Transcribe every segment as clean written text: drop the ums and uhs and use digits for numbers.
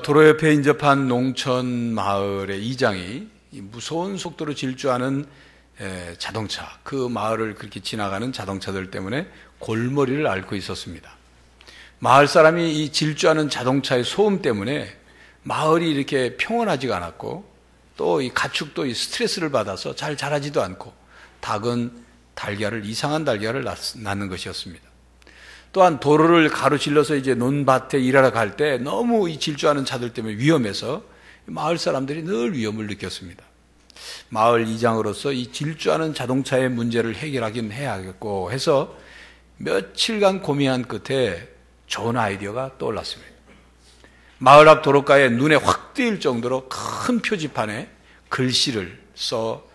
도로 옆에 인접한 농촌 마을의 이장이 무서운 속도로 질주하는 자동차, 그 마을을 그렇게 지나가는 자동차들 때문에 골머리를 앓고 있었습니다. 마을 사람이 이 질주하는 자동차의 소음 때문에 마을이 이렇게 평온하지가 않았고, 또 이 가축도 이 스트레스를 받아서 잘 자라지도 않고 닭은 이상한 달걀을 낳는 것이었습니다. 또한 도로를 가로질러서 이제 논밭에 일하러 갈 때 너무 이 질주하는 차들 때문에 위험해서 마을 사람들이 늘 위험을 느꼈습니다. 마을 이장으로서 이 질주하는 자동차의 문제를 해결하긴 해야겠고 해서 며칠간 고민한 끝에 좋은 아이디어가 떠올랐습니다. 마을 앞 도로가에 눈에 확 띄일 정도로 큰 표지판에 글씨를 써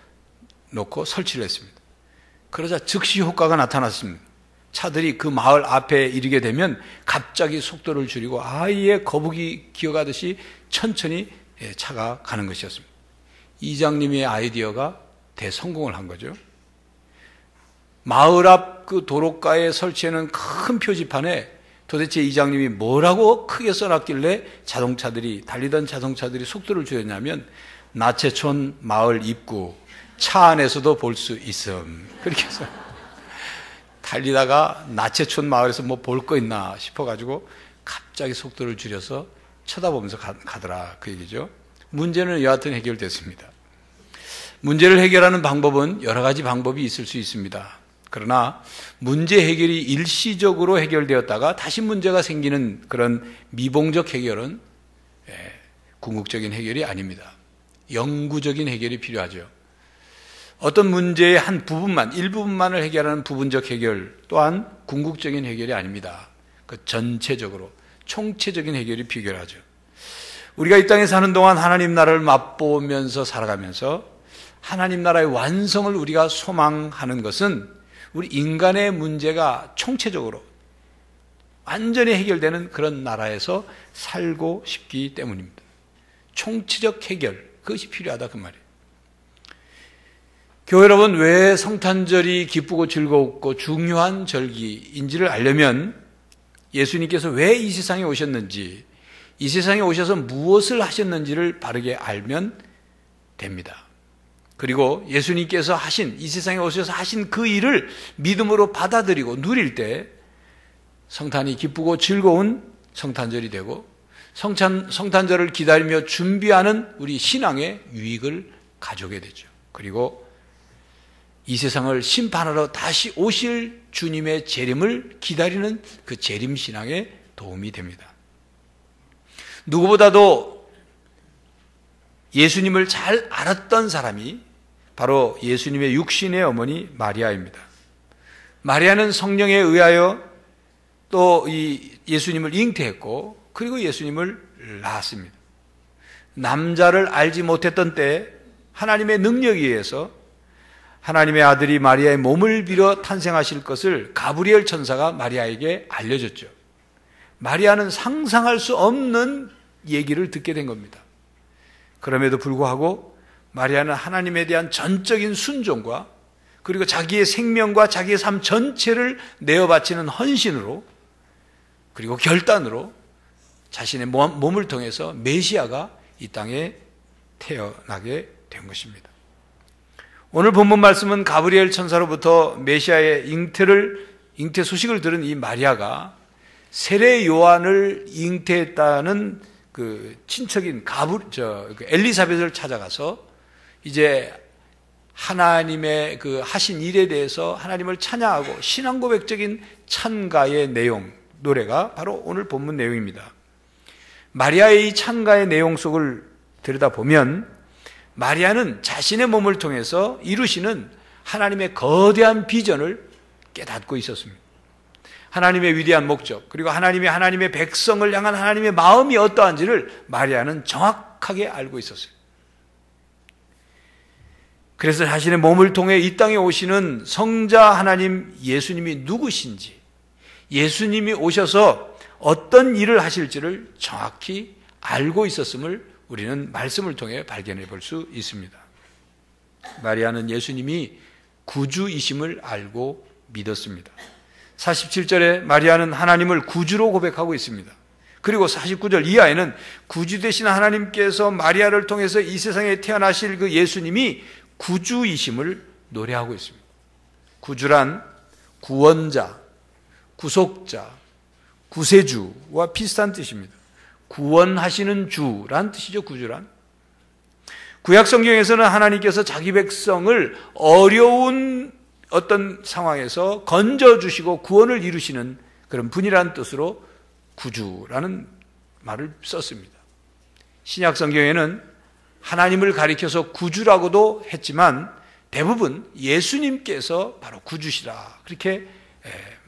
놓고 설치를 했습니다. 그러자 즉시 효과가 나타났습니다. 차들이 그 마을 앞에 이르게 되면 갑자기 속도를 줄이고 아이의 거북이 기어가듯이 천천히 차가 가는 것이었습니다. 이장님의 아이디어가 대성공을 한 거죠. 마을 앞 그 도로가에 설치해놓은 큰 표지판에 도대체 이장님이 뭐라고 크게 써놨길래 달리던 자동차들이 속도를 줄였냐면, 나체촌 마을 입구 차 안에서도 볼 수 있음, 그렇게 해서 달리다가 나체촌 마을에서 뭐 볼 거 있나 싶어가지고 갑자기 속도를 줄여서 쳐다보면서 가더라, 그 얘기죠. 문제는 여하튼 해결됐습니다. 문제를 해결하는 방법은 여러 가지 방법이 있을 수 있습니다. 그러나 문제 해결이 일시적으로 해결되었다가 다시 문제가 생기는 그런 미봉적 해결은 궁극적인 해결이 아닙니다. 영구적인 해결이 필요하죠. 어떤 문제의 한 부분만, 일부분만을 해결하는 부분적 해결 또한 궁극적인 해결이 아닙니다. 그 전체적으로 총체적인 해결이 필요하죠. 우리가 이 땅에 사는 동안 하나님 나라를 맛보면서 살아가면서 하나님 나라의 완성을 우리가 소망하는 것은 우리 인간의 문제가 총체적으로 완전히 해결되는 그런 나라에서 살고 싶기 때문입니다. 총체적 해결, 그것이 필요하다, 그 말이에요. 교회 여러분, 왜 성탄절이 기쁘고 즐겁고 중요한 절기인지를 알려면 예수님께서 왜 이 세상에 오셨는지, 이 세상에 오셔서 무엇을 하셨는지를 바르게 알면 됩니다. 그리고 예수님께서 이 세상에 오셔서 하신 그 일을 믿음으로 받아들이고 누릴 때 성탄이 기쁘고 즐거운 성탄절이 되고, 성탄절을 기다리며 준비하는 우리 신앙의 유익을 가져오게 되죠. 그리고 이 세상을 심판하러 다시 오실 주님의 재림을 기다리는 그 재림신앙에 도움이 됩니다. 누구보다도 예수님을 잘 알았던 사람이 바로 예수님의 육신의 어머니 마리아입니다. 마리아는 성령에 의하여 또 이 예수님을 잉태했고, 그리고 예수님을 낳았습니다. 남자를 알지 못했던 때에 하나님의 능력에 의해서 하나님의 아들이 마리아의 몸을 빌어 탄생하실 것을 가브리엘 천사가 마리아에게 알려줬죠. 마리아는 상상할 수 없는 얘기를 듣게 된 겁니다. 그럼에도 불구하고 마리아는 하나님에 대한 전적인 순종과 그리고 자기의 생명과 자기의 삶 전체를 내어 바치는 헌신으로, 그리고 결단으로 자신의 몸을 통해서 메시아가 이 땅에 태어나게 된 것입니다. 오늘 본문 말씀은 가브리엘 천사로부터 메시아의 잉태 소식을 들은 이 마리아가 세례 요한을 잉태했다는 그 친척인 엘리사벳을 찾아가서 이제 하나님의 그 하신 일에 대해서 하나님을 찬양하고 신앙 고백적인 찬가의 내용, 노래가 바로 오늘 본문 내용입니다. 마리아의 이 찬가의 내용 속을 들여다보면 마리아는 자신의 몸을 통해서 이루시는 하나님의 거대한 비전을 깨닫고 있었습니다. 하나님의 위대한 목적, 그리고 하나님의 백성을 향한 하나님의 마음이 어떠한지를 마리아는 정확하게 알고 있었어요. 그래서 자신의 몸을 통해 이 땅에 오시는 성자 하나님 예수님이 누구신지, 예수님이 오셔서 어떤 일을 하실지를 정확히 알고 있었음을 우리는 말씀을 통해 발견해 볼 수 있습니다. 마리아는 예수님이 구주이심을 알고 믿었습니다. 47절에 마리아는 하나님을 구주로 고백하고 있습니다. 그리고 49절 이하에는 구주 되신 하나님께서 마리아를 통해서 이 세상에 태어나실 그 예수님이 구주이심을 노래하고 있습니다. 구주란 구원자, 구속자, 구세주와 비슷한 뜻입니다. 구원하시는 주란 뜻이죠. 구주란. 구약 성경에서는 하나님께서 자기 백성을 어려운 어떤 상황에서 건져주시고 구원을 이루시는 그런 분이라는 뜻으로 구주라는 말을 썼습니다. 신약 성경에는 하나님을 가리켜서 구주라고도 했지만 대부분 예수님께서 바로 구주시라 그렇게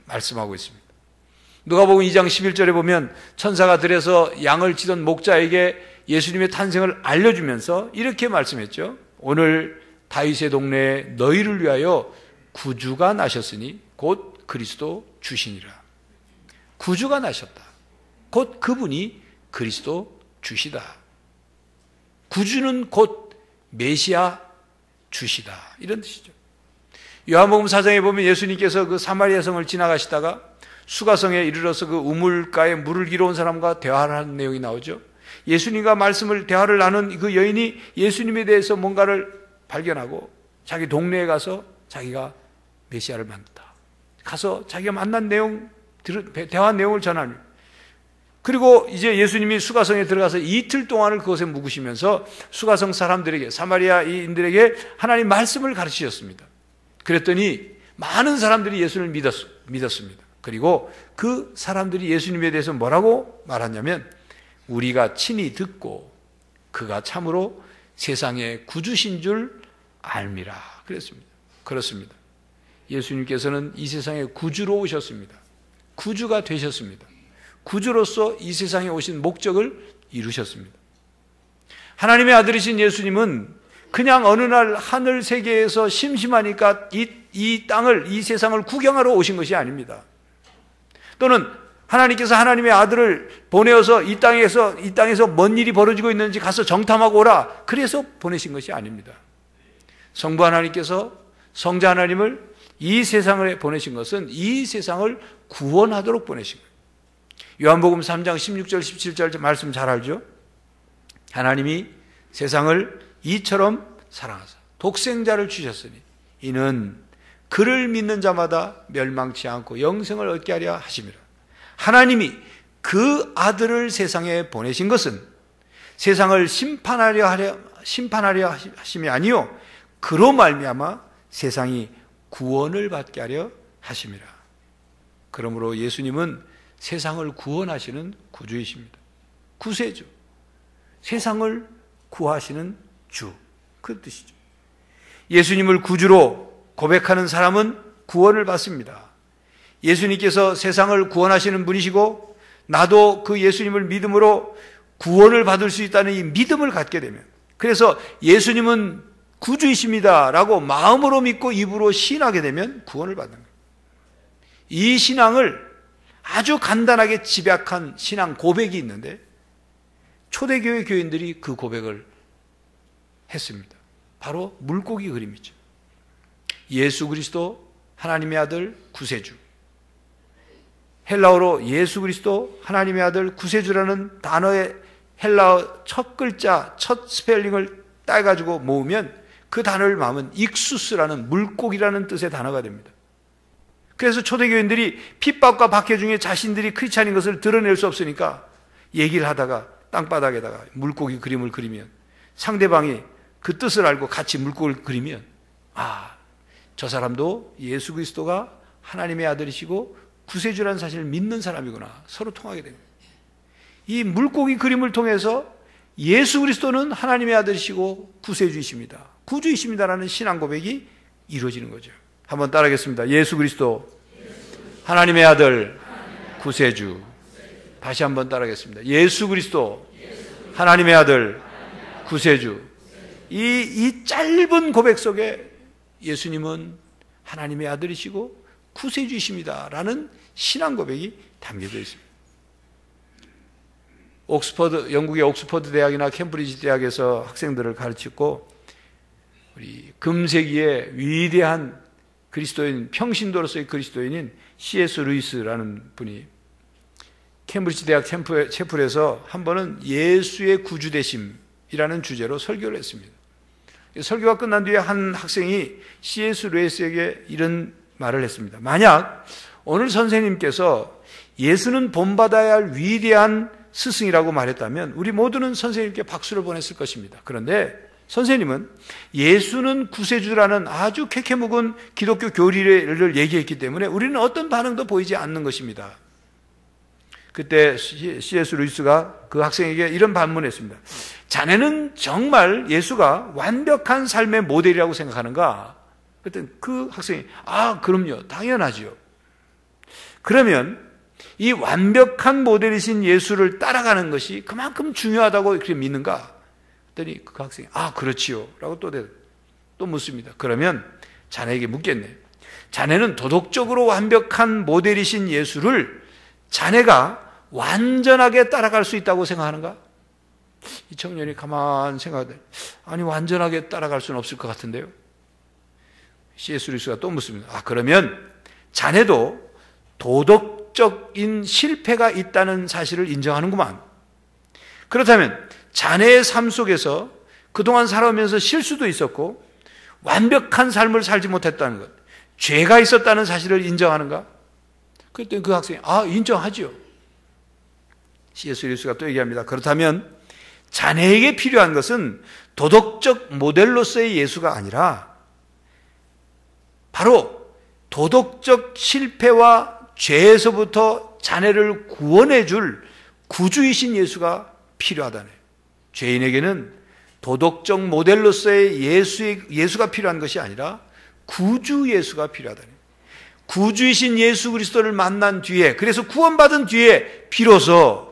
말씀하고 있습니다. 누가복음 2장 11절에 보면 천사가 들에서 양을 치던 목자에게 예수님의 탄생을 알려주면서 이렇게 말씀했죠. 오늘 다윗의 동네에 너희를 위하여 구주가 나셨으니 곧 그리스도 주시니라. 구주가 나셨다. 곧 그분이 그리스도 주시다. 구주는 곧 메시아 주시다. 이런 뜻이죠. 요한복음 4장에 보면 예수님께서 그 사마리아 성을 지나가시다가 수가성에 이르러서 그 우물가에 물을 길어온 사람과 대화를 하는 내용이 나오죠. 예수님과 대화를 나눈 그 여인이 예수님에 대해서 뭔가를 발견하고 자기 동네에 가서 자기가 메시아를 만났다. 가서 자기가 만난 대화 내용을 전하는. 그리고 이제 예수님이 수가성에 들어가서 이틀 동안을 그곳에 묵으시면서 수가성 사람들에게, 사마리아인들에게 하나님 말씀을 가르치셨습니다. 그랬더니 많은 사람들이 예수를 믿었습니다. 그리고 그 사람들이 예수님에 대해서 뭐라고 말하냐면 우리가 친히 듣고 그가 참으로 세상의 구주신 줄 알미라 그랬습니다. 그렇습니다. 예수님께서는 이 세상에 구주로 오셨습니다. 구주가 되셨습니다. 구주로서 이 세상에 오신 목적을 이루셨습니다. 하나님의 아들이신 예수님은 그냥 어느 날 하늘 세계에서 심심하니까 이 세상을 구경하러 오신 것이 아닙니다. 또는 하나님께서 하나님의 아들을 보내어서 이 땅에서 뭔 일이 벌어지고 있는지 가서 정탐하고 오라. 그래서 보내신 것이 아닙니다. 성부 하나님께서 성자 하나님을 이 세상에 보내신 것은 이 세상을 구원하도록 보내신 거예요. 요한복음 3장 16절 17절 말씀 잘 알죠? 하나님이 세상을 이처럼 사랑하사 독생자를 주셨으니 이는 그를 믿는 자마다 멸망치 않고 영생을 얻게 하려 하심이라. 하나님이 그 아들을 세상에 보내신 것은 세상을 심판하려 하심이 아니요 그로 말미암아 세상이 구원을 받게 하려 하심이라. 그러므로 예수님은 세상을 구원하시는 구주이십니다. 구세주. 세상을 구하시는 주. 그 뜻이죠. 예수님을 구주로 고백하는 사람은 구원을 받습니다. 예수님께서 세상을 구원하시는 분이시고 나도 그 예수님을 믿음으로 구원을 받을 수 있다는 이 믿음을 갖게 되면, 그래서 예수님은 구주이십니다 라고 마음으로 믿고 입으로 시인하게 되면 구원을 받는 거예요. 이 신앙을 아주 간단하게 집약한 신앙 고백이 있는데 초대교회 교인들이 그 고백을 했습니다. 바로 물고기 그림이죠. 예수 그리스도 하나님의 아들 구세주. 헬라어로 예수 그리스도 하나님의 아들 구세주라는 단어의 헬라어 첫 글자, 첫 스펠링을 따가지고 모으면 그 단어를 모으면 익수스라는 물고기라는 뜻의 단어가 됩니다. 그래서 초대교인들이 핍박과 박해 중에 자신들이 크리스찬인 것을 드러낼 수 없으니까 얘기를 하다가 땅바닥에다가 물고기 그림을 그리면 상대방이 그 뜻을 알고 같이 물고기를 그리면 저 사람도 예수 그리스도가 하나님의 아들이시고 구세주라는 사실을 믿는 사람이구나. 서로 통하게 됩니다. 이 물고기 그림을 통해서 예수 그리스도는 하나님의 아들이시고 구세주이십니다. 구주이십니다라는 신앙 고백이 이루어지는 거죠. 한번 따라하겠습니다. 예수 그리스도 하나님의 아들 구세주. 다시 한번 따라하겠습니다. 예수 그리스도 하나님의 아들 구세주. 이 짧은 고백 속에 예수님은 하나님의 아들이시고 구세주이십니다 라는 신앙 고백이 담겨져 있습니다. 영국의 옥스퍼드 대학이나 캠브리지 대학에서 학생들을 가르치고 우리 금세기의 위대한 그리스도인, 평신도로서의 그리스도인인 C.S. 루이스라는 분이 캠브리지 대학 채플에서 한 번은 예수의 구주되심이라는 주제로 설교를 했습니다. 설교가 끝난 뒤에 한 학생이 C.S. 루이스에게 이런 말을 했습니다. 만약 오늘 선생님께서 예수는 본받아야 할 위대한 스승이라고 말했다면 우리 모두는 선생님께 박수를 보냈을 것입니다. 그런데 선생님은 예수는 구세주라는 아주 캐캐묵은 기독교 교리를 얘기했기 때문에 우리는 어떤 반응도 보이지 않는 것입니다. 그때 C.S. 루이스가 그 학생에게 이런 반문했습니다. 자네는 정말 예수가 완벽한 삶의 모델이라고 생각하는가? 그랬더니 그 학생이 그럼요. 당연하지요. 그러면 이 완벽한 모델이신 예수를 따라가는 것이 그만큼 중요하다고 그렇게 믿는가? 그랬더니 그 학생이 그렇지요. 라고 또 묻습니다. 그러면 자네에게 묻겠네. 자네는 도덕적으로 완벽한 모델이신 예수를 자네가 완전하게 따라갈 수 있다고 생각하는가? 이 청년이 가만 생각하되 완전하게 따라갈 수는 없을 것 같은데요. C.S. 루이스가 또 묻습니다. 그러면 자네도 도덕적인 실패가 있다는 사실을 인정하는구만. 그렇다면 자네의 삶 속에서 그동안 살아오면서 실수도 있었고 완벽한 삶을 살지 못했다는 것, 죄가 있었다는 사실을 인정하는가? 그랬더니 그 학생이 인정하지요. C.S. 루이스가 또 얘기합니다. 그렇다면 자네에게 필요한 것은 도덕적 모델로서의 예수가 아니라 바로 도덕적 실패와 죄에서부터 자네를 구원해 줄 구주이신 예수가 필요하다네. 죄인에게는 도덕적 모델로서의 예수가 필요한 것이 아니라 구주 예수가 필요하다네. 구주이신 예수 그리스도를 만난 뒤에, 그래서 구원받은 뒤에 비로소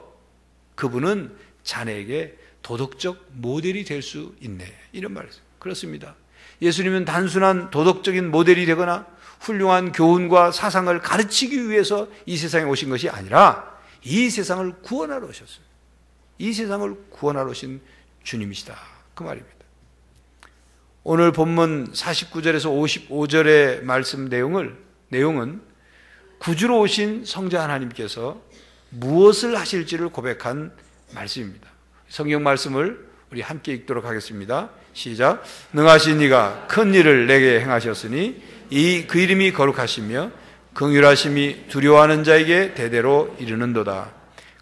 그분은 자네에게 도덕적 모델이 될 수 있네. 이런 말을 했어요. 그렇습니다. 예수님은 단순한 도덕적인 모델이 되거나 훌륭한 교훈과 사상을 가르치기 위해서 이 세상에 오신 것이 아니라 이 세상을 구원하러 오셨어요. 이 세상을 구원하러 오신 주님이시다. 그 말입니다. 오늘 본문 49절에서 55절의 말씀 내용은 구주로 오신 성자 하나님께서 무엇을 하실지를 고백한 말씀입니다. 성경 말씀을 우리 함께 읽도록 하겠습니다. 시작. 능하신 이가 큰 일을 내게 행하셨으니 그 이름이 거룩하시며 긍휼하심이 두려워하는 자에게 대대로 이르는도다.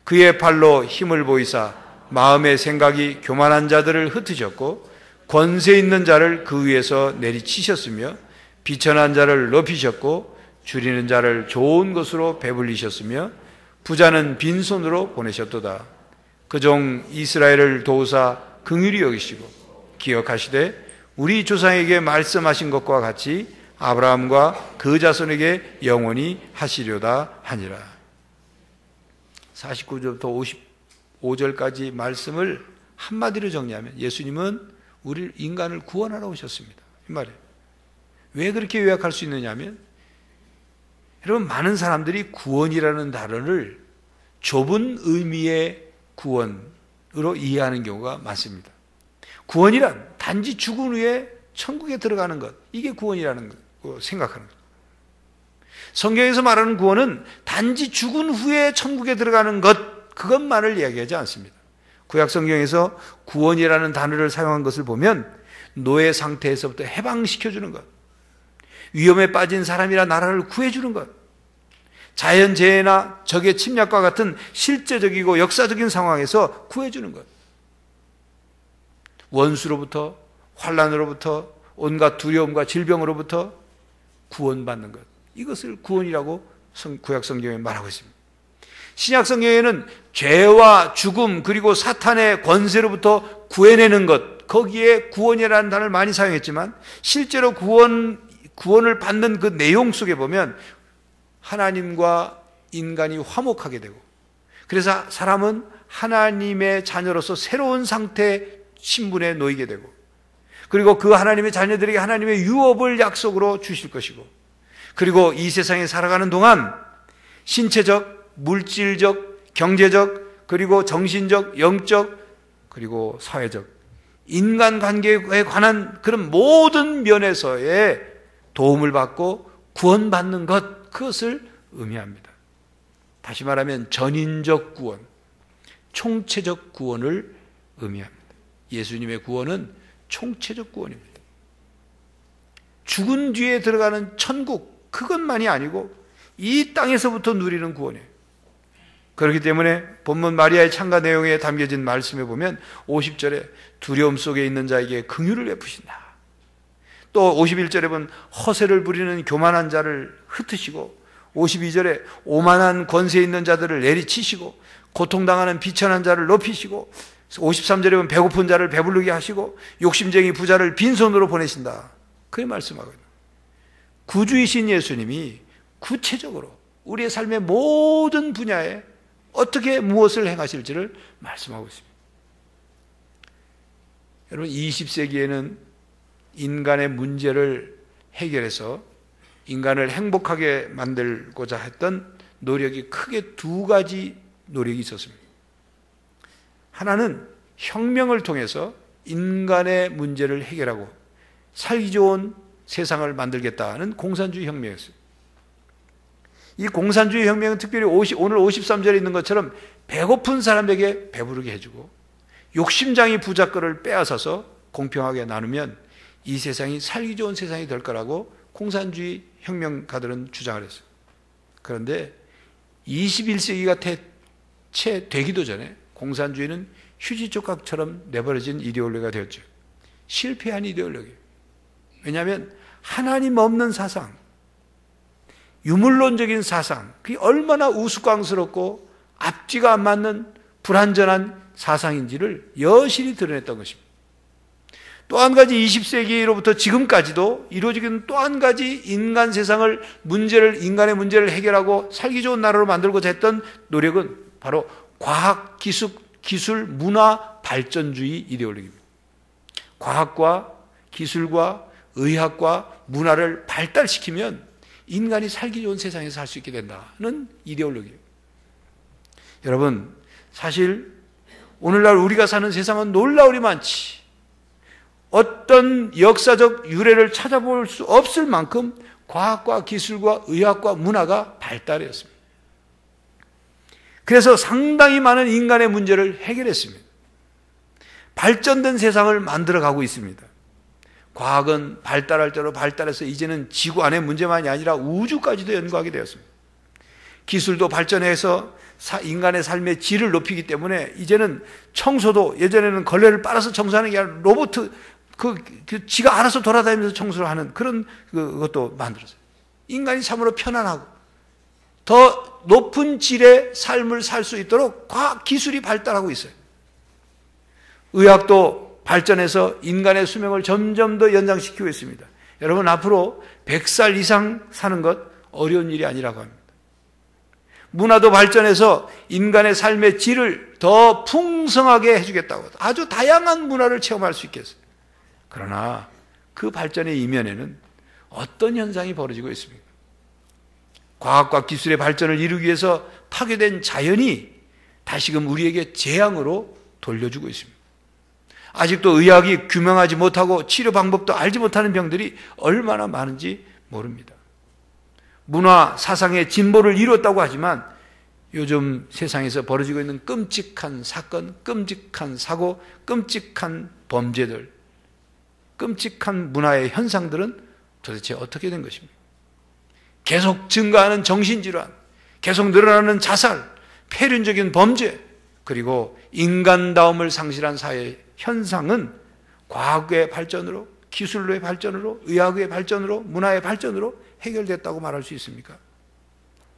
그의 팔로 힘을 보이사 마음의 생각이 교만한 자들을 흩으셨고 권세 있는 자를 그 위에서 내리치셨으며 비천한 자를 높이셨고 줄이는 자를 좋은 것으로 배불리셨으며 부자는 빈손으로 보내셨도다. 그 종 이스라엘을 도우사 긍휼히 여기시고 기억하시되 우리 조상에게 말씀하신 것과 같이 아브라함과 그 자손에게 영원히 하시려다 하니라. 49절부터 55절까지 말씀을 한마디로 정리하면 예수님은 우리 인간을 구원하러 오셨습니다. 이 말이에요. 왜 그렇게 요약할 수 있느냐 하면 여러분, 많은 사람들이 구원이라는 단어를 좁은 의미의 구원으로 이해하는 경우가 많습니다. 구원이란 단지 죽은 후에 천국에 들어가는 것, 이게 구원이라는 거 생각하는 것. 성경에서 말하는 구원은 단지 죽은 후에 천국에 들어가는 것, 그것만을 이야기하지 않습니다. 구약 성경에서 구원이라는 단어를 사용한 것을 보면 노예 상태에서부터 해방시켜주는 것, 위험에 빠진 사람이나 나라를 구해주는 것, 자연재해나 적의 침략과 같은 실제적이고 역사적인 상황에서 구해주는 것, 원수로부터, 환난으로부터, 온갖 두려움과 질병으로부터 구원받는 것, 이것을 구원이라고 구약 성경에 말하고 있습니다. 신약 성경에는 죄와 죽음 그리고 사탄의 권세로부터 구해내는 것, 거기에 구원이라는 단어를 많이 사용했지만 실제로 구원을 받는 그 내용 속에 보면 하나님과 인간이 화목하게 되고, 그래서 사람은 하나님의 자녀로서 새로운 상태 신분에 놓이게 되고, 그리고 그 하나님의 자녀들에게 하나님의 유업을 약속으로 주실 것이고, 그리고 이 세상에 살아가는 동안 신체적, 물질적, 경제적, 그리고 정신적, 영적, 그리고 사회적, 인간관계에 관한 그런 모든 면에서의 도움을 받고 구원받는 것, 그것을 의미합니다. 다시 말하면 전인적 구원, 총체적 구원을 의미합니다. 예수님의 구원은 총체적 구원입니다. 죽은 뒤에 들어가는 천국, 그것만이 아니고 이 땅에서부터 누리는 구원이에요. 그렇기 때문에 본문 마리아의 찬가 내용에 담겨진 말씀에 보면 50절에 두려움 속에 있는 자에게 긍휼을 베푸신다. 또 51절에 보면 허세를 부리는 교만한 자를 흩으시고, 52절에 오만한 권세 있는 자들을 내리치시고 고통당하는 비천한 자를 높이시고, 53절에 보면 배고픈 자를 배부르게 하시고 욕심쟁이 부자를 빈손으로 보내신다. 그게 말씀하거든요. 구주이신 예수님이 구체적으로 우리의 삶의 모든 분야에 어떻게 무엇을 행하실지를 말씀하고 있습니다. 여러분, 20세기에는 인간의 문제를 해결해서 인간을 행복하게 만들고자 했던 노력이 크게 두 가지 노력이 있었습니다. 하나는 혁명을 통해서 인간의 문제를 해결하고 살기 좋은 세상을 만들겠다는 공산주의 혁명이었어요. 이 공산주의 혁명은 특별히 오늘 53절에 있는 것처럼 배고픈 사람에게 배부르게 해주고 욕심장이 부자 거를 빼앗아서 공평하게 나누면 이 세상이 살기 좋은 세상이 될 거라고 공산주의 혁명가들은 주장을 했어요. 그런데 21세기가 채 되기도 전에 공산주의는 휴지 조각처럼 내버려진 이데올로기가 되었죠. 실패한 이데올로기. 왜냐하면 하나님 없는 사상, 유물론적인 사상, 그게 얼마나 우스꽝스럽고 앞뒤가 안 맞는 불완전한 사상인지를 여실히 드러냈던 것입니다. 또 한 가지 20세기로부터 지금까지도 이루어지는 또 한 가지 인간 세상을 인간의 문제를 해결하고 살기 좋은 나라로 만들고자 했던 노력은 바로 과학, 기술, 문화 발전주의 이데올로기입니다. 과학과 기술과 의학과 문화를 발달시키면 인간이 살기 좋은 세상에서 살 수 있게 된다는 이데올로기예요. 여러분, 사실 오늘날 우리가 사는 세상은 놀라울이 많지, 어떤 역사적 유래를 찾아볼 수 없을 만큼 과학과 기술과 의학과 문화가 발달했습니다. 그래서 상당히 많은 인간의 문제를 해결했습니다. 발전된 세상을 만들어가고 있습니다. 과학은 발달할 대로 발달해서 이제는 지구 안의 문제만이 아니라 우주까지도 연구하게 되었습니다. 기술도 발전해서 인간의 삶의 질을 높이기 때문에 이제는 청소도, 예전에는 걸레를 빨아서 청소하는 게 아니라 로봇, 지가 알아서 돌아다니면서 청소를 하는 그런 것도 만들었어요. 인간이 참으로 편안하고 더 높은 질의 삶을 살 수 있도록 과학 기술이 발달하고 있어요. 의학도 발전해서 인간의 수명을 점점 더 연장시키고 있습니다. 여러분, 앞으로 100살 이상 사는 것 어려운 일이 아니라고 합니다. 문화도 발전해서 인간의 삶의 질을 더 풍성하게 해주겠다고, 아주 다양한 문화를 체험할 수 있겠어요. 그러나 그 발전의 이면에는 어떤 현상이 벌어지고 있습니까? 과학과 기술의 발전을 이루기 위해서 파괴된 자연이 다시금 우리에게 재앙으로 돌려주고 있습니다. 아직도 의학이 규명하지 못하고 치료 방법도 알지 못하는 병들이 얼마나 많은지 모릅니다. 문화, 사상의 진보를 이루었다고 하지만 요즘 세상에서 벌어지고 있는 끔찍한 사건, 끔찍한 사고, 끔찍한 범죄들, 끔찍한 문화의 현상들은 도대체 어떻게 된 것입니까? 계속 증가하는 정신질환, 계속 늘어나는 자살, 폐륜적인 범죄, 그리고 인간다움을 상실한 사회 현상은 과학의 발전으로, 기술의 발전으로, 의학의 발전으로, 문화의 발전으로 해결됐다고 말할 수 있습니까?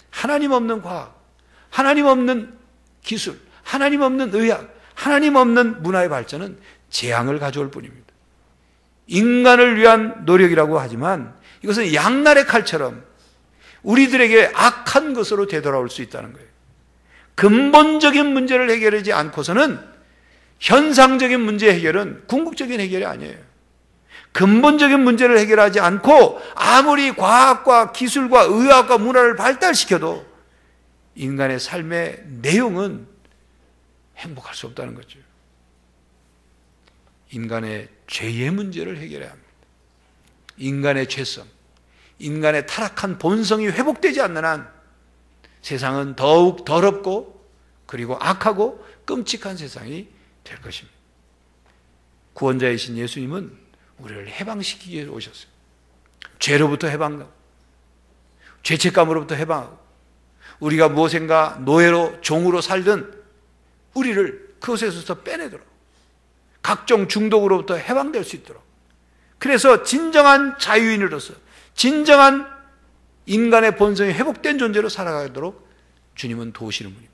하나님 없는 과학, 하나님 없는 기술, 하나님 없는 의학, 하나님 없는 문화의 발전은 재앙을 가져올 뿐입니다. 인간을 위한 노력이라고 하지만 이것은 양날의 칼처럼 우리들에게 악한 것으로 되돌아올 수 있다는 거예요. 근본적인 문제를 해결하지 않고서는 현상적인 문제 해결은 궁극적인 해결이 아니에요. 근본적인 문제를 해결하지 않고 아무리 과학과 기술과 의학과 문화를 발달시켜도 인간의 삶의 내용은 행복할 수 없다는 거죠. 인간의 죄의 문제를 해결해야 합니다. 인간의 죄성, 인간의 타락한 본성이 회복되지 않는 한 세상은 더욱 더럽고 그리고 악하고 끔찍한 세상이 될 것입니다. 구원자이신 예수님은 우리를 해방시키기 위해 오셨어요. 죄로부터 해방하고 죄책감으로부터 해방하고 우리가 무엇인가 노예로 종으로 살던 우리를 그것에서 빼내도록 각종 중독으로부터 해방될 수 있도록 그래서 진정한 자유인으로서 진정한 인간의 본성이 회복된 존재로 살아가도록 주님은 도우시는 분입니다.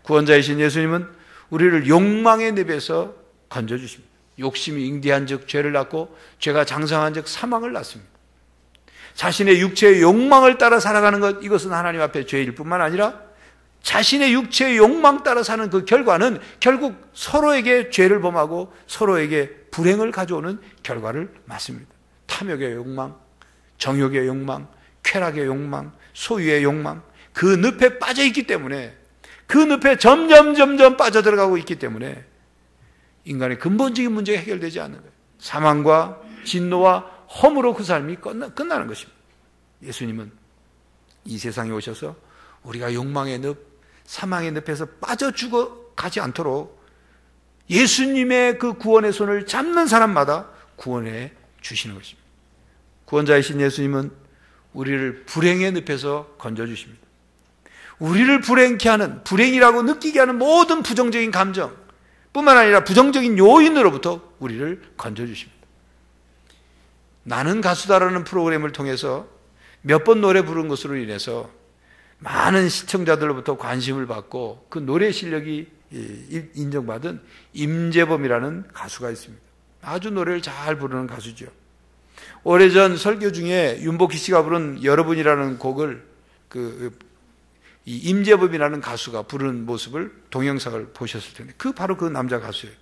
구원자이신 예수님은 우리를 욕망의 늪에서 건져주십니다. 욕심이 잉태한 즉 죄를 낳고 죄가 장성한 즉 사망을 낳습니다. 자신의 육체의 욕망을 따라 살아가는 것, 이것은 하나님 앞에 죄일 뿐만 아니라 자신의 육체의 욕망 따라 사는 그 결과는 결국 서로에게 죄를 범하고 서로에게 불행을 가져오는 결과를 맞습니다. 탐욕의 욕망, 정욕의 욕망, 쾌락의 욕망, 소유의 욕망, 그 늪에 빠져 있기 때문에 그 늪에 점점 빠져들어가고 있기 때문에 인간의 근본적인 문제가 해결되지 않는 거예요. 사망과 진노와 험으로 그 삶이 끝나는 것입니다. 예수님은 이 세상에 오셔서 우리가 욕망의 늪, 사망의 늪에서 빠져 죽어가지 않도록 예수님의 그 구원의 손을 잡는 사람마다 구원해 주시는 것입니다. 구원자이신 예수님은 우리를 불행의 늪에서 건져주십니다. 우리를 불행케 하는, 불행이라고 느끼게 하는 모든 부정적인 감정 뿐만 아니라 부정적인 요인으로부터 우리를 건져주십니다. 나는 가수다라는 프로그램을 통해서 몇 번 노래 부른 것으로 인해서 많은 시청자들로부터 관심을 받고 그 노래 실력이 인정받은 임재범이라는 가수가 있습니다. 아주 노래를 잘 부르는 가수죠. 오래전 설교 중에 윤복희 씨가 부른 여러분이라는 곡을 이 임재범이라는 가수가 부르는 모습을 동영상을 보셨을 텐데 바로 그 남자 가수예요.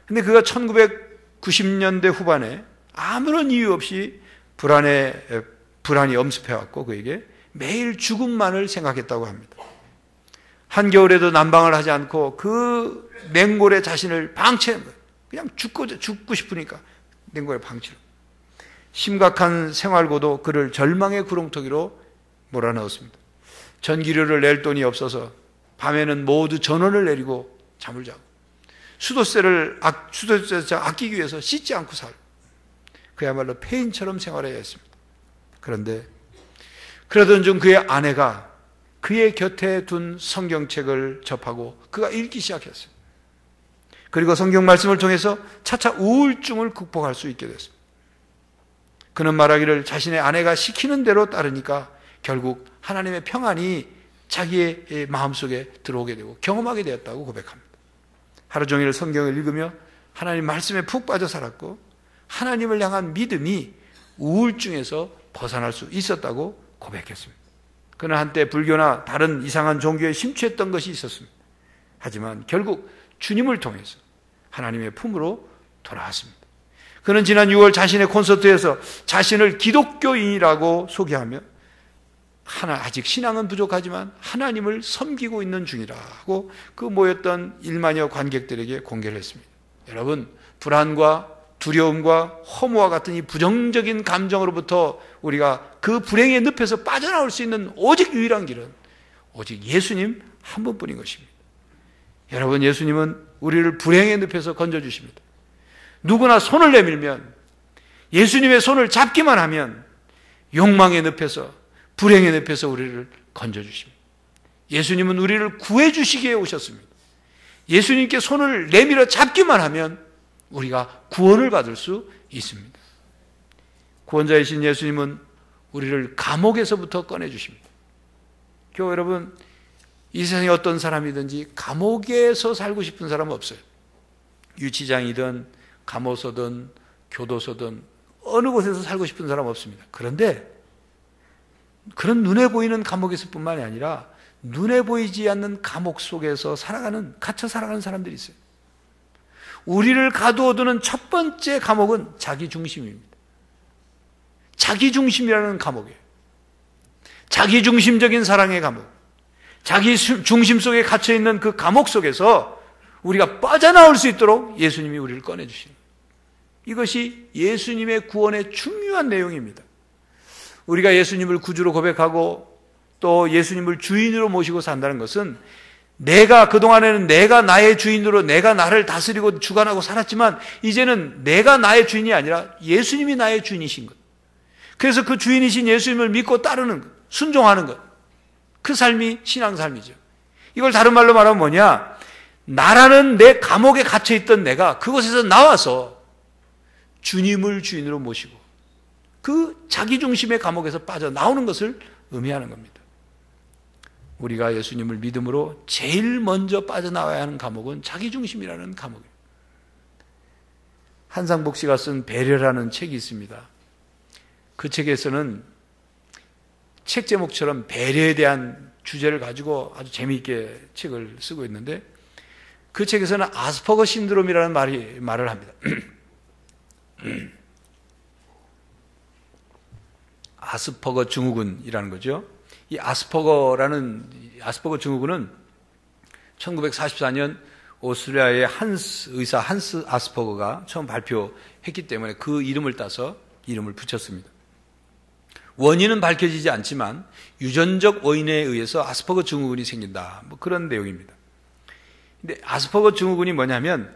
근데 그가 1990년대 후반에 아무런 이유 없이 불안이 엄습해왔고 그에게 매일 죽음만을 생각했다고 합니다. 한겨울에도 난방을 하지 않고 그 냉골에 자신을 방치한 거예요. 그냥 죽고 싶으니까 냉골에 방치를. 심각한 생활고도 그를 절망의 구렁텅이로 몰아넣었습니다. 전기료를 낼 돈이 없어서 밤에는 모두 전원을 내리고 잠을 자고 수도세를 아끼기 위해서 씻지 않고 살고 그야말로 폐인처럼 생활해야 했습니다. 그런데 그러던 중 그의 아내가 그의 곁에 둔 성경책을 접하고 그가 읽기 시작했어요. 그리고 성경 말씀을 통해서 차차 우울증을 극복할 수 있게 됐습니다. 그는 말하기를 자신의 아내가 시키는 대로 따르니까 결국 하나님의 평안이 자기의 마음속에 들어오게 되고 경험하게 되었다고 고백합니다. 하루 종일 성경을 읽으며 하나님 말씀에 푹 빠져 살았고 하나님을 향한 믿음이 우울증에서 벗어날 수 있었다고 고백했습니다. 그는 한때 불교나 다른 이상한 종교에 심취했던 것이 있었습니다. 하지만 결국 주님을 통해서 하나님의 품으로 돌아왔습니다. 그는 지난 6월 자신의 콘서트에서 자신을 기독교인이라고 소개하며 아직 신앙은 부족하지만 하나님을 섬기고 있는 중이라고 그 모였던 1만여 관객들에게 공개를 했습니다. 여러분, 불안과 두려움과 허무와 같은 이 부정적인 감정으로부터 우리가 그 불행의 늪에서 빠져나올 수 있는 오직 유일한 길은 오직 예수님 한 분뿐인 것입니다. 여러분, 예수님은 우리를 불행의 늪에서 건져주십니다. 누구나 손을 내밀면 예수님의 손을 잡기만 하면 욕망의 늪에서 불행의 늪에서 우리를 건져주십니다. 예수님은 우리를 구해주시기에 오셨습니다. 예수님께 손을 내밀어 잡기만 하면 우리가 구원을 받을 수 있습니다. 구원자이신 예수님은 우리를 감옥에서부터 꺼내주십니다. 교회 여러분, 이 세상에 어떤 사람이든지 감옥에서 살고 싶은 사람은 없어요. 유치장이든 감호소든 교도소든 어느 곳에서 살고 싶은 사람은 없습니다. 그런데 그런 눈에 보이는 감옥에서 뿐만이 아니라 눈에 보이지 않는 감옥 속에서 갇혀 살아가는 사람들이 있어요. 우리를 가두어두는 첫 번째 감옥은 자기중심입니다. 자기중심이라는 감옥이에요. 자기중심적인 사랑의 감옥. 자기 중심 속에 갇혀있는 그 감옥 속에서 우리가 빠져나올 수 있도록 예수님이 우리를 꺼내주시는 거예요. 이것이 예수님의 구원의 중요한 내용입니다. 우리가 예수님을 구주로 고백하고 또 예수님을 주인으로 모시고 산다는 것은 내가 그동안에는 내가 나의 주인으로 내가 나를 다스리고 주관하고 살았지만 이제는 내가 나의 주인이 아니라 예수님이 나의 주인이신 것. 그래서 그 주인이신 예수님을 믿고 따르는 것, 순종하는 것. 그 삶이 신앙 삶이죠. 이걸 다른 말로 말하면 뭐냐? 나라는 내 감옥에 갇혀있던 내가 그곳에서 나와서 주님을 주인으로 모시고 그 자기중심의 감옥에서 빠져나오는 것을 의미하는 겁니다. 우리가 예수님을 믿음으로 제일 먼저 빠져나와야 하는 감옥은 자기중심이라는 감옥이에요. 한상복 씨가 쓴 배려라는 책이 있습니다. 그 책에서는 책 제목처럼 배려에 대한 주제를 가지고 아주 재미있게 책을 쓰고 있는데 그 책에서는 아스퍼거 신드롬이라는 말을 합니다. 아스퍼거 증후군이라는 거죠. 이 아스퍼거 증후군은 1944년 오스트리아의 의사 한스 아스퍼거가 처음 발표했기 때문에 그 이름을 따서 이름을 붙였습니다. 원인은 밝혀지지 않지만 유전적 원인에 의해서 아스퍼거 증후군이 생긴다. 뭐 그런 내용입니다. 근데 아스퍼거 증후군이 뭐냐면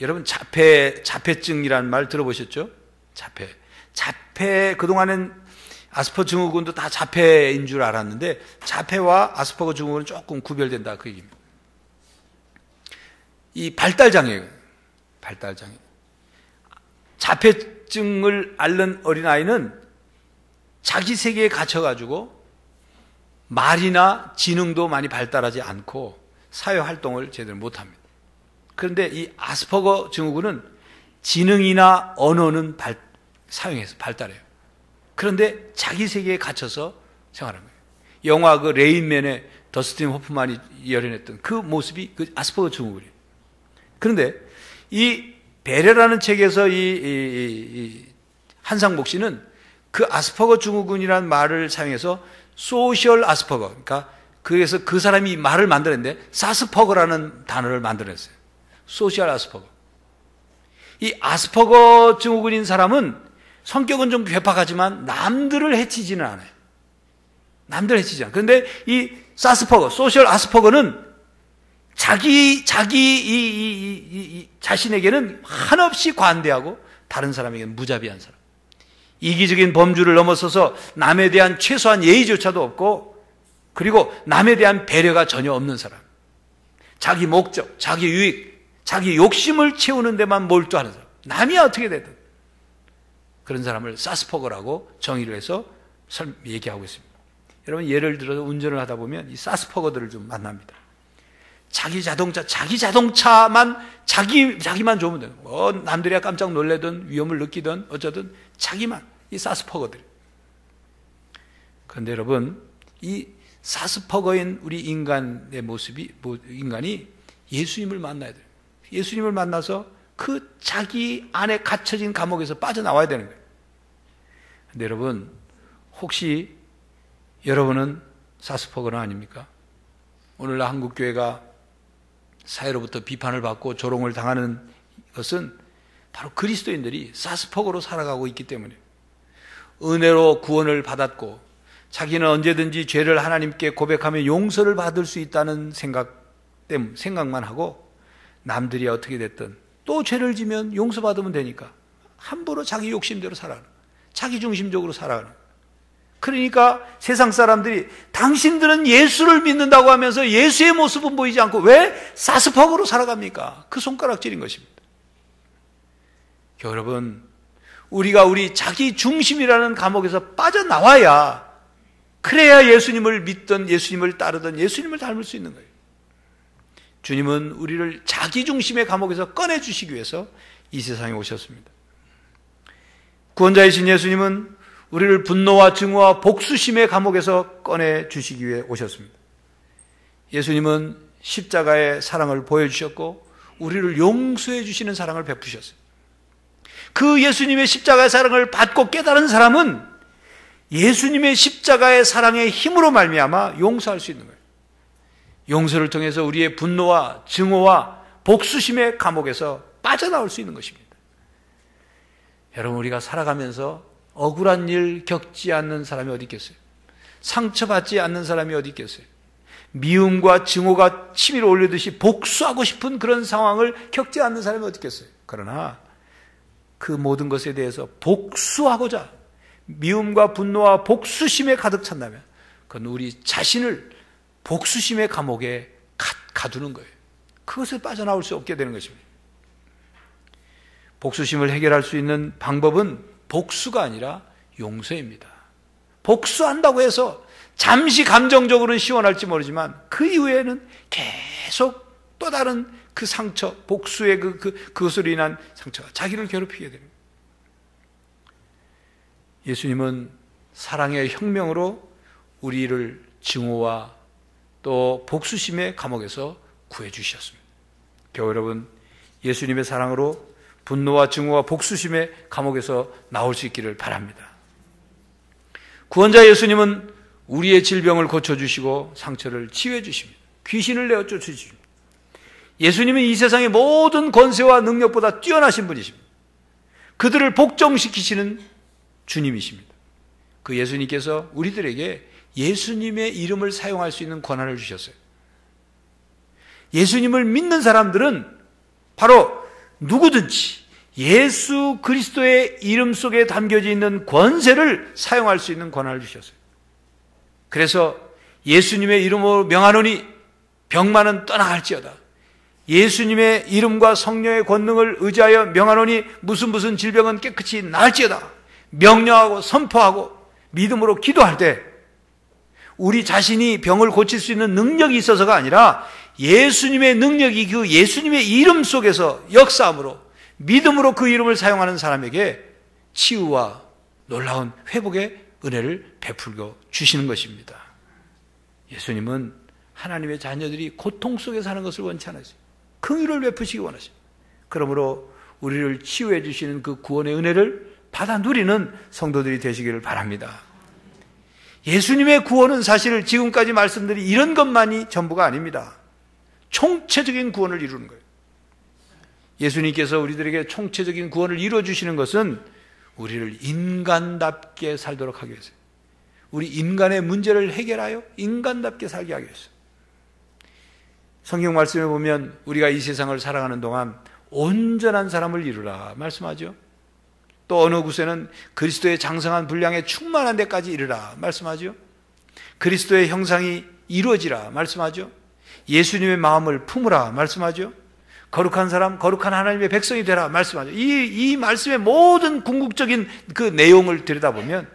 여러분 자폐증이라는 말 들어보셨죠? 자폐 그동안엔 아스퍼거 증후군도 다 자폐인 줄 알았는데 자폐와 아스퍼거 증후군은 조금 구별된다 그 얘기입니다. 이 발달장애 자폐증을 앓는 어린아이는 자기 세계에 갇혀가지고 말이나 지능도 많이 발달하지 않고 사회활동을 제대로 못합니다. 그런데 이 아스퍼거 증후군은 지능이나 언어는 사용해서 발달해요. 그런데 자기 세계에 갇혀서 생활하는 거예요. 영화 그 레인맨의 더스틴 호프만이 열연했던 그 모습이 그 아스퍼거 증후군이에요. 그런데 이 배려라는 책에서 이 한상복 씨는 그 아스퍼거 증후군이라는 말을 사용해서 소셜 아스퍼거, 그러니까 그래서 그 사람이 말을 만들었는데 사스퍼거라는 단어를 만들어냈어요. 소셜 아스퍼거. 이 아스퍼거 증후군인 사람은 성격은 좀 괴팍하지만 남들을 해치지는 않아요. 남들을 해치지 않아요. 그런데 이 사스퍼거, 소셜 아스퍼거는 자신에게는 한없이 관대하고 다른 사람에게는 무자비한 사람. 이기적인 범주를 넘어서서 남에 대한 최소한 예의조차도 없고 그리고 남에 대한 배려가 전혀 없는 사람. 자기 목적, 자기 유익, 자기 욕심을 채우는 데만 몰두하는 사람. 남이 어떻게 되든. 그런 사람을 사스퍼거라고 정의를 해서 얘기하고 있습니다. 여러분 예를 들어서 운전을 하다 보면 이 사스퍼거들을 좀 만납니다. 자기 자동차만 자기만 좋으면 돼요. 남들이 깜짝 놀래든 위험을 느끼든 어쩌든 자기만 이 사스퍼거들. 그런데 여러분 이 사스퍼거인 우리 인간의 모습이 인간이 예수님을 만나야 돼요. 예수님을 만나서 그 자기 안에 갇혀진 감옥에서 빠져나와야 되는 거예요. 그런데 여러분 혹시 여러분은 사스퍼거는 아닙니까? 오늘날 한국교회가 사회로부터 비판을 받고 조롱을 당하는 것은 바로 그리스도인들이 사스퍼거로 살아가고 있기 때문이에요. 은혜로 구원을 받았고 자기는 언제든지 죄를 하나님께 고백하면 용서를 받을 수 있다는 생각만 하고 남들이 어떻게 됐든 또 죄를 지면 용서받으면 되니까 함부로 자기 욕심대로 살아가는, 자기 중심적으로 살아가는. 그러니까 세상 사람들이 당신들은 예수를 믿는다고 하면서 예수의 모습은 보이지 않고 왜 사스퍼거로 살아갑니까? 그 손가락질인 것입니다. 여러분, 우리가 우리 자기 중심이라는 감옥에서 빠져나와야 그래야 예수님을 믿던, 예수님을 따르던 예수님을 닮을 수 있는 거예요. 주님은 우리를 자기 중심의 감옥에서 꺼내주시기 위해서 이 세상에 오셨습니다. 구원자이신 예수님은 우리를 분노와 증오와 복수심의 감옥에서 꺼내주시기 위해 오셨습니다. 예수님은 십자가의 사랑을 보여주셨고 우리를 용서해 주시는 사랑을 베푸셨어요. 그 예수님의 십자가의 사랑을 받고 깨달은 사람은 예수님의 십자가의 사랑의 힘으로 말미암아 용서할 수 있는 거예요. 용서를 통해서 우리의 분노와 증오와 복수심의 감옥에서 빠져나올 수 있는 것입니다. 여러분, 우리가 살아가면서 억울한 일 겪지 않는 사람이 어디 있겠어요? 상처받지 않는 사람이 어디 있겠어요? 미움과 증오가 치밀어 올리듯이 복수하고 싶은 그런 상황을 겪지 않는 사람이 어디 있겠어요? 그러나 그 모든 것에 대해서 복수하고자 미움과 분노와 복수심에 가득 찬다면 그건 우리 자신을 복수심의 감옥에 가두는 거예요. 그것을 빠져나올 수 없게 되는 것입니다. 복수심을 해결할 수 있는 방법은 복수가 아니라 용서입니다. 복수한다고 해서 잠시 감정적으로는 시원할지 모르지만 그 이후에는 계속 또 다른 그 상처, 복수의 그것으로 인한 상처가 자기를 괴롭히게 됩니다. 예수님은 사랑의 혁명으로 우리를 증오와 또 복수심의 감옥에서 구해주셨습니다. 겨우 여러분, 예수님의 사랑으로 분노와 증오와 복수심의 감옥에서 나올 수 있기를 바랍니다. 구원자 예수님은 우리의 질병을 고쳐주시고 상처를 치유해주십니다. 귀신을 내어 쫓으십니다. 예수님은 이 세상의 모든 권세와 능력보다 뛰어나신 분이십니다. 그들을 복종시키시는 주님이십니다. 그 예수님께서 우리들에게 예수님의 이름을 사용할 수 있는 권한을 주셨어요. 예수님을 믿는 사람들은 바로 누구든지 예수 그리스도의 이름 속에 담겨져 있는 권세를 사용할 수 있는 권한을 주셨어요. 그래서 예수님의 이름으로 명하노니 병만은 떠나갈지어다. 예수님의 이름과 성령의 권능을 의지하여 명하노니 무슨 질병은 깨끗이 나을지어다. 명령하고 선포하고 믿음으로 기도할 때 우리 자신이 병을 고칠 수 있는 능력이 있어서가 아니라 예수님의 능력이 그 예수님의 이름 속에서 역사함으로 믿음으로 그 이름을 사용하는 사람에게 치유와 놀라운 회복의 은혜를 베풀고 주시는 것입니다. 예수님은 하나님의 자녀들이 고통 속에 사는 것을 원치 않으세요. 긍휼을 베푸시기 원하세요. 그러므로 우리를 치유해 주시는 그 구원의 은혜를 받아 누리는 성도들이 되시기를 바랍니다. 예수님의 구원은 사실 지금까지 말씀드린 이런 것만이 전부가 아닙니다. 총체적인 구원을 이루는 거예요. 예수님께서 우리들에게 총체적인 구원을 이루어 주시는 것은 우리를 인간답게 살도록 하기 위해서요. 우리 인간의 문제를 해결하여 인간답게 살게 하기 위해서. 성경 말씀에 보면 우리가 이 세상을 살아가는 동안 온전한 사람을 이루라 말씀하죠. 또 어느 곳에는 그리스도의 장성한 분량에 충만한 데까지 이르라 말씀하죠. 그리스도의 형상이 이루어지라 말씀하죠. 예수님의 마음을 품으라 말씀하죠. 거룩한 사람, 거룩한 하나님의 백성이 되라 말씀하죠. 이 말씀의 모든 궁극적인 그 내용을 들여다보면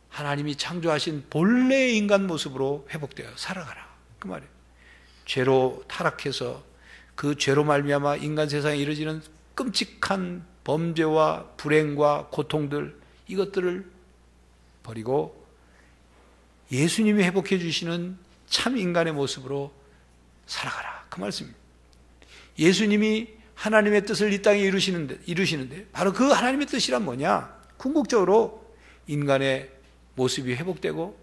하나님이 창조하신 본래의 인간 모습으로 회복되어 살아가라 그 말이에요. 죄로 타락해서 그 죄로 말미암아 인간 세상에 이루어지는 끔찍한 범죄와 불행과 고통들, 이것들을 버리고 예수님이 회복해 주시는 참 인간의 모습으로 살아가라 그 말씀입니다. 예수님이 하나님의 뜻을 이 땅에 이루시는데 바로 그 하나님의 뜻이란 뭐냐? 궁극적으로 인간의 모습이 회복되고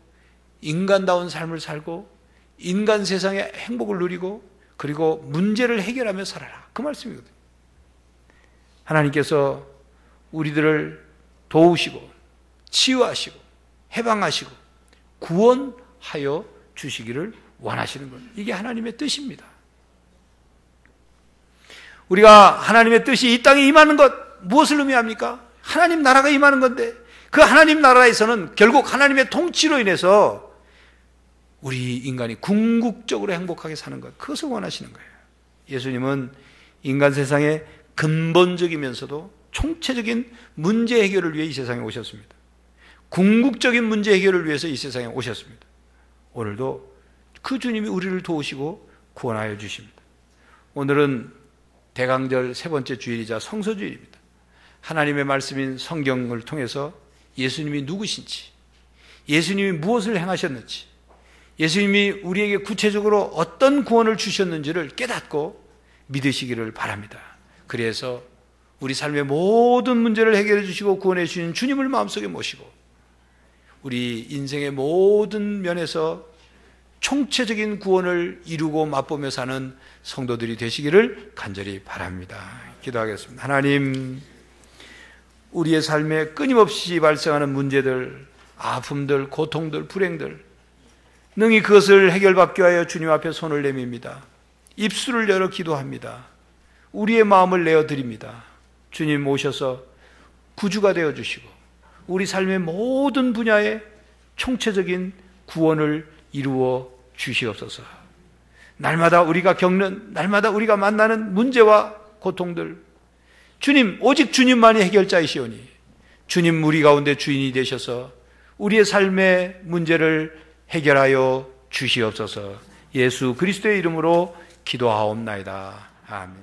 인간다운 삶을 살고 인간 세상의 행복을 누리고 그리고 문제를 해결하며 살아라 그 말씀이거든요. 하나님께서 우리들을 도우시고 치유하시고 해방하시고 구원하여 주시기를 원하시는 거예요. 이게 하나님의 뜻입니다. 우리가 하나님의 뜻이 이 땅에 임하는 것 무엇을 의미합니까? 하나님 나라가 임하는 건데 그 하나님 나라에서는 결국 하나님의 통치로 인해서 우리 인간이 궁극적으로 행복하게 사는 것, 그것을 원하시는 거예요. 예수님은 인간 세상의 근본적이면서도 총체적인 문제 해결을 위해 이 세상에 오셨습니다. 궁극적인 문제 해결을 위해서 이 세상에 오셨습니다. 오늘도 그 주님이 우리를 도우시고 구원하여 주십니다. 오늘은 대강절 세 번째 주일이자 성서주일입니다. 하나님의 말씀인 성경을 통해서 예수님이 누구신지, 예수님이 무엇을 행하셨는지, 예수님이 우리에게 구체적으로 어떤 구원을 주셨는지를 깨닫고 믿으시기를 바랍니다. 그래서 우리 삶의 모든 문제를 해결해 주시고 구원해 주시는 주님을 마음속에 모시고 우리 인생의 모든 면에서 총체적인 구원을 이루고 맛보며 사는 성도들이 되시기를 간절히 바랍니다. 기도하겠습니다. 하나님, 우리의 삶에 끊임없이 발생하는 문제들, 아픔들, 고통들, 불행들, 능히 그것을 해결받기 위하여 주님 앞에 손을 내밉니다. 입술을 열어 기도합니다. 우리의 마음을 내어드립니다. 주님 오셔서 구주가 되어주시고 우리 삶의 모든 분야에 총체적인 구원을 이루어 주시옵소서. 날마다 우리가 겪는, 날마다 우리가 만나는 문제와 고통들, 주님, 오직 주님만이 해결자이시오니 주님 우리 가운데 주인이 되셔서 우리의 삶의 문제를 해결하여 주시옵소서. 예수 그리스도의 이름으로 기도하옵나이다. 아멘.